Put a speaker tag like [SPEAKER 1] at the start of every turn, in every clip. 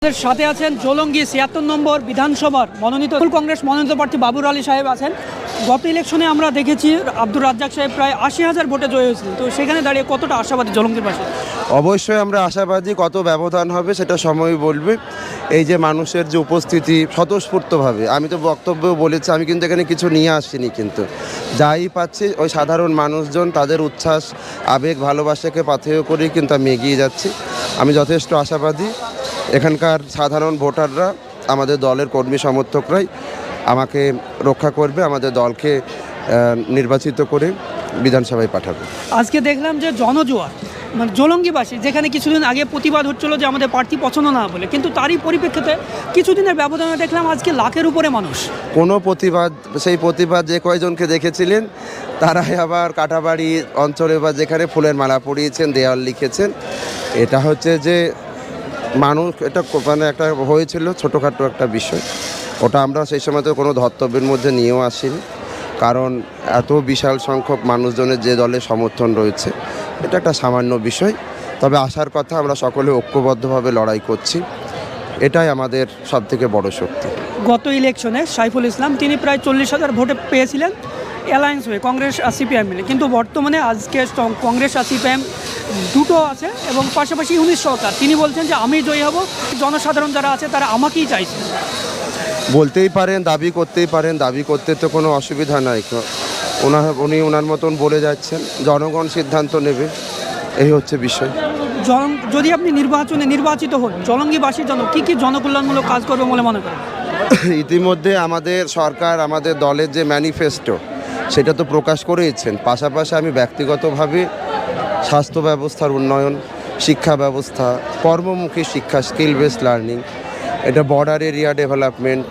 [SPEAKER 1] আমাদের সাথে আছেন জলঙ্গি ৭৬ নম্বর বিধানসভার মনোনীত কংগ্রেস মনোনীত প্রার্থী বাবুর আলী সাহেব আছেন। গত ইলেকশনে আমরা দেখেছি আব্দুর রাজ্জাক সাহেব প্রায় ৮০,০০০ ভোটে জয় হয়েছিলেন। তো সেখানে দাঁড়িয়ে কতটা আশাবাদী জলঙ্গির পাশে?
[SPEAKER 2] অবশ্যই আমরা আশাবাদী, কত ব্যবধান হবে সেটা সময় বলবে। এই যে মানুষের যে উপস্থিতি স্বতঃস্ফূর্তভাবে, আমি তো বক্তব্যও বলেছি, আমি কিন্তু এখানে কিছু নিয়ে আসিনি, কিন্তু যাই পাচ্ছি ওই সাধারণ মানুষজন তাদের উচ্ছ্বাস আবেগ ভালোবাসাকে পাথেয় করেই কিন্তু আমি এগিয়ে যাচ্ছি। আমি যথেষ্ট আশাবাদী এখানকার সাধারণ ভোটাররা, আমাদের দলের কর্মী সমর্থকরাই আমাকে রক্ষা করবে, আমাদের দলকে নির্বাচিত করে বিধানসভায় পাঠাবে।
[SPEAKER 1] আজকে দেখলাম যে জনজোয়ার মানে জলঙ্গিবাসী, যেখানে কিছুদিন আগে প্রতিবাদ হচ্ছিল যে আমাদের প্রার্থী পছন্দ না বলে, কিন্তু তারই পরিপ্রেক্ষিতে কিছুদিনের ব্যবধানে দেখলাম আজকে লাখের উপরে মানুষ।
[SPEAKER 2] কোনো প্রতিবাদ, সেই প্রতিবাদ যে কয়জনকে দেখেছিলেন তারাই আবার কাটাবাড়ি অঞ্চলে বা যেখানে ফুলের মালা পরিয়েছেন, দেওয়াল লিখেছেন। এটা হচ্ছে যে মানুষ, এটা মানে একটা হয়েছিল ছোটোখাটো একটা বিষয়, ওটা আমরা সেই সময় তো কোনো ধর্তব্যের মধ্যে নিয়েও আসিনি, কারণ এত বিশাল সংখ্যক মানুষজনের যে দলের সমর্থন রয়েছে এটা একটা সামান্য বিষয়। তবে আসার কথা, আমরা সকলে ঐক্যবদ্ধভাবে লড়াই করছি, এটাই আমাদের সবথেকে বড় শক্তি।
[SPEAKER 1] গত ইলেকশনে সাইফুল ইসলাম তিনি প্রায় ৪০,০০০ ভোটে পেয়েছিলেন অ্যালায়েন্স হয়ে, কংগ্রেস আর সিপিআইএম মিলে, কিন্তু বর্তমানে আজকে কংগ্রেস আর সিপিআইএম দুটো আছে এবং পাশাপাশি ইউনিট সরকার। তিনি বলছেন যে আমি জয়ী হব, জনসাধারণ যারা আছে তারা আমাকেই চাইছে।
[SPEAKER 2] বলতেই পারেন, দাবি করতেই পারেন, দাবি করতে তো কোনো অসুবিধা নাই। উনি ওনার মতন বলে যাচ্ছেন, জনগণ সিদ্ধান্ত নেবে, এই হচ্ছে বিষয়।
[SPEAKER 1] যদি আপনি নির্বাচিত হন, জলঙ্গিবাসীর জন্য কী কী জনকল্যাণমূলক কাজ করবে বলে মনে করেন?
[SPEAKER 2] ইতিমধ্যে আমাদের সরকার, আমাদের দলের যে ম্যানিফেস্টো সেটা তো প্রকাশ করেইছেন। পাশাপাশি আমি ব্যক্তিগতভাবে স্বাস্থ্য ব্যবস্থার উন্নয়ন, শিক্ষা ব্যবস্থা, কর্মমুখী শিক্ষা, স্কিল বেসড লার্নিং, এটা বর্ডার এরিয়া ডেভেলপমেন্ট,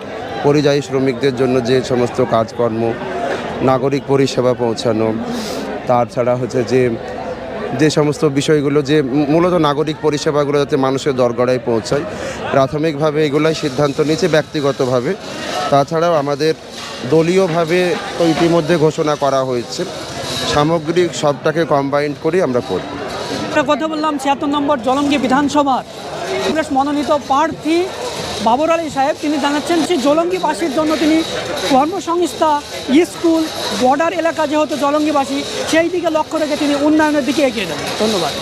[SPEAKER 2] পরিযায়ী শ্রমিকদের জন্য যে সমস্ত কাজকর্ম, নাগরিক পরিষেবা পৌঁছানো, তাছাড়া হচ্ছে যে সমস্ত বিষয়গুলো, যে মূলত নাগরিক পরিষেবাগুলো যাতে মানুষের দরগড়ায় পৌঁছায়, প্রাথমিকভাবে এগুলাই সিদ্ধান্ত নিয়েছে ব্যক্তিগতভাবে। তাছাড়াও আমাদের দলীয়ভাবে তো ইতিমধ্যে ঘোষণা করা হয়েছে, সামগ্রিক সবটাকে কম্বাইন্ড করে আমরা করব।
[SPEAKER 1] কথা বললাম ৭৬ নম্বর জলঙ্গি বিধানসভার কংগ্রেস মনোনীত প্রার্থী বাবুর আলী সাহেব। তিনি জানাচ্ছেন যে জলঙ্গিবাসীর জন্য তিনি কর্মসংস্থা, স্কুল, বর্ডার এলাকা যেহেতু জলঙ্গিবাসী, সেই দিকে লক্ষ্য রেখে তিনি উন্নয়নের দিকে এগিয়ে যাবেন। ধন্যবাদ।